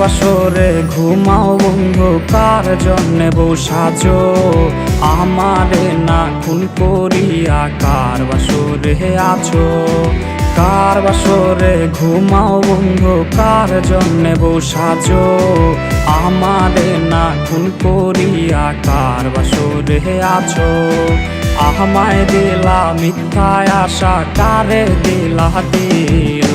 বাসরে ঘুমাও বন্ধু, কার জন্যে বউ সাজো আমারে না খুন করিয়া? কার বাসরে আছো? কার বাসরে ঘুমাও বন্ধু, কার জন্যে বউ সাজো আমারে না খুন করিয়া? কার বাসরে আছো? আমায় দিলা মিথ্যায় আশা, কারে দিলা দিল?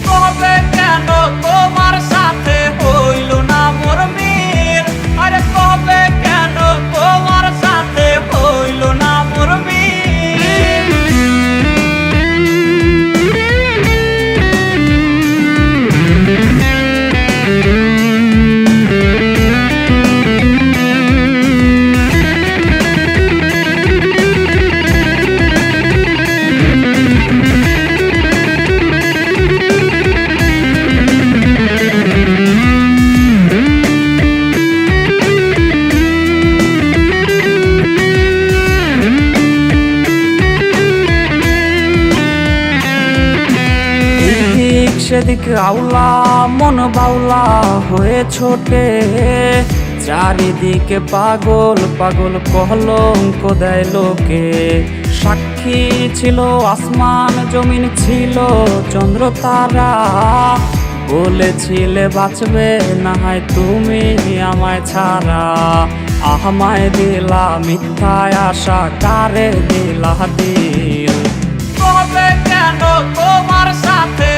কবে কেন তোমার সাথে হইল না মোর মিল? আরে কবে কেন তোমার সাথে হইল না মোর মিল? সেদিক আউলা মন বাউলা হয়ে ছোটে, চারিদিকে পাগল পাগল কলঙ্ক দেয় লোকে। সাক্ষী ছিল আসমান জমিন, ছিল চন্দ্র তারা, বলেছিলে বাঁচবে না হয় তুমি আমায় ছাড়া। আমায় দিলা মিথ্যায় আশা, কারে দিলা দিল? কবে কেন তোমার সাথে